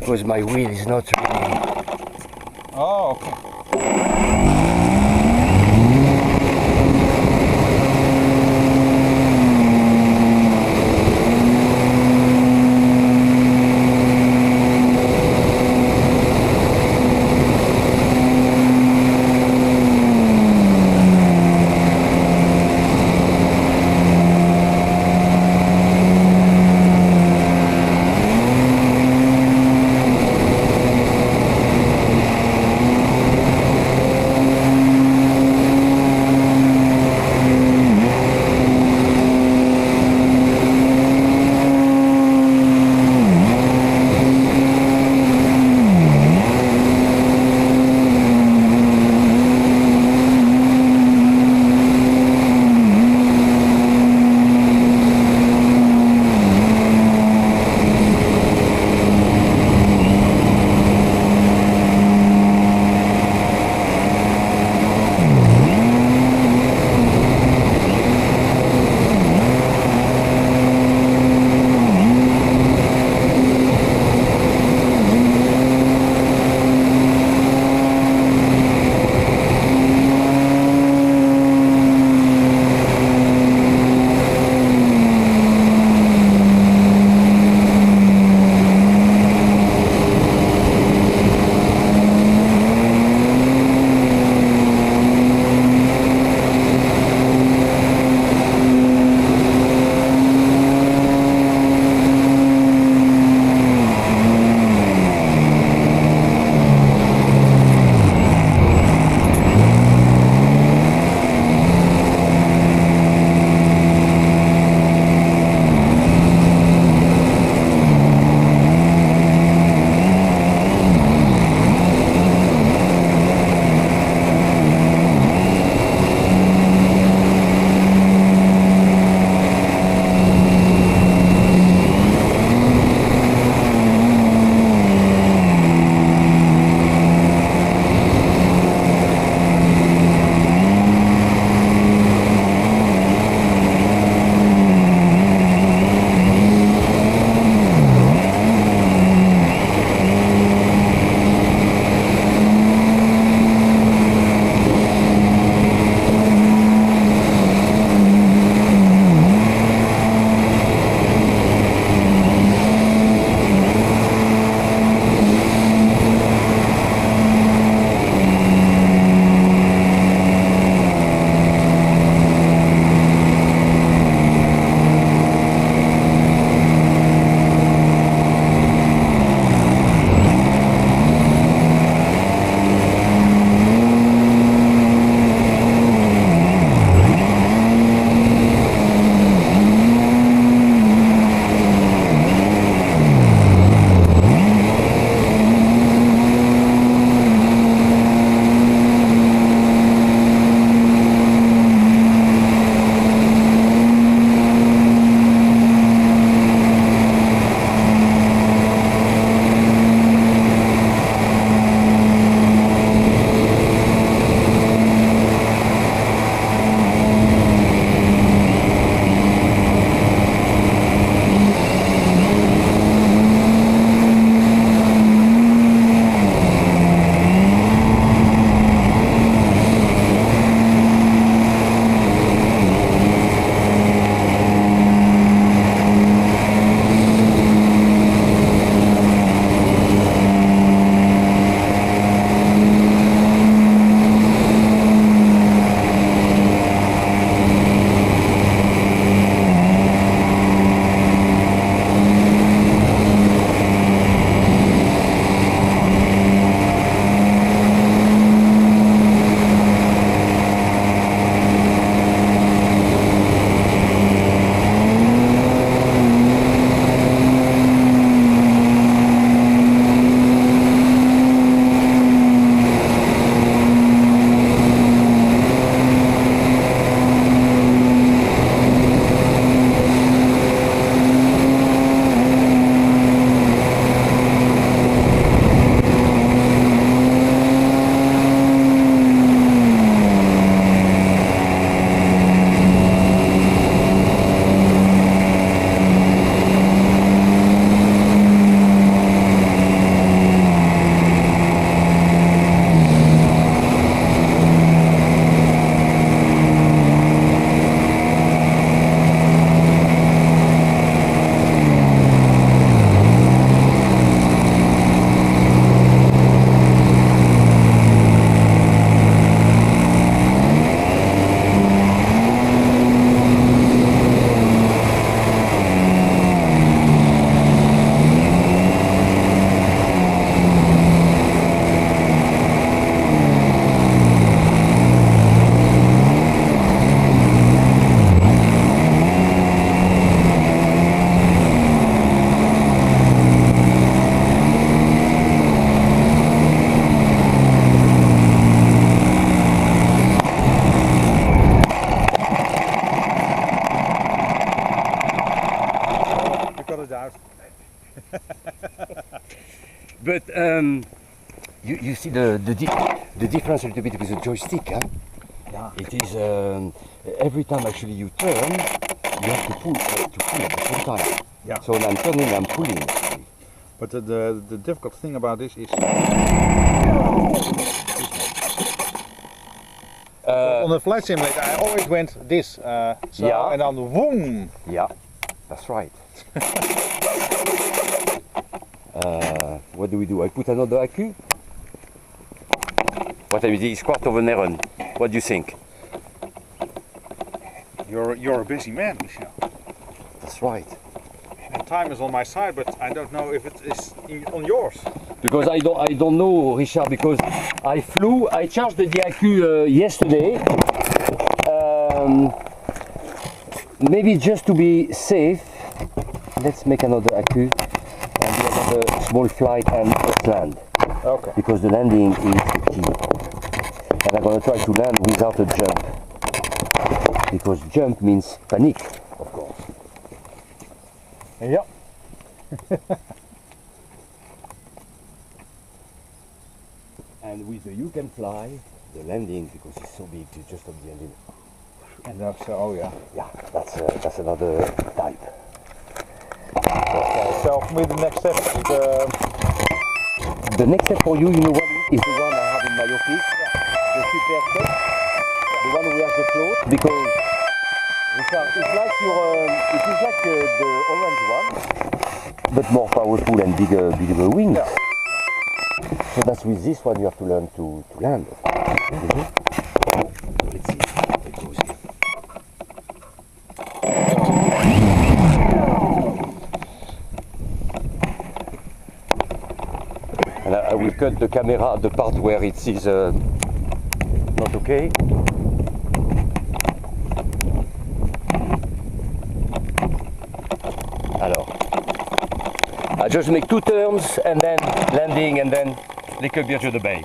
because my wheel is not really... Oh, okay. you see the difference a little bit with the joystick, huh? Yeah. It is every time actually you turn, you have to pull at the same time. Yeah. So when I'm turning, I'm pulling. But the difficult thing about this is on the flight simulator I always went this, Yeah. and then boom. Yeah, that's right. What do? I put another accu? What I mean is quarter of an errand. What do you think? You're a busy man, Michel. That's right. And time is on my side, but I don't know if it is on yours. Because I don't know, Richard, because I charged the accu yesterday. Maybe just to be safe, let's make another accu and do another small flight and let's land. Okay. Because the landing is the key. And I'm going to try to land without a jump. Because jump means panic, of course. Yeah. And with the you can fly, the landing, because it's so big, you just stop the engine. And that's oh yeah. Yeah, that's another type. So for me the next step is The next step for you, you know what, is the one I have in my office, the super set, the one who has the float, because Richard, it's like it is like the orange one, but more powerful and bigger wings. Yeah. So that's with this one you have to learn to land. Let's see how it goes here. And I will cut the camera at the part where it is not okay. Alors, I just make 2 turns and then landing and then l'écubierre de bay.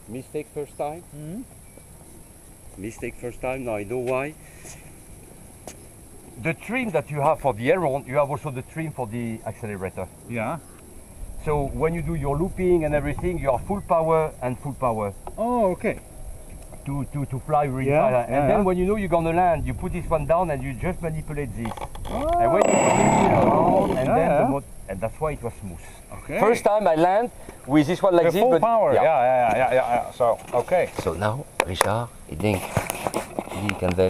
Mistake first time. Mistake first time. Now I know why. The trim that you have for the aileron, you have also the trim for the accelerator. yeah. So when you do your looping and everything, you are full power and full power Oh okay. to fly really Yeah, fast. yeah, And then yeah. when you know you're gonna land, you put this one down and you just manipulate this. Oh. And when you put it around, and Yeah, then yeah. and that's why it was smooth. Okay. First time I land with this one like the this, full but power. Yeah. So okay. So now Richard, he think he can then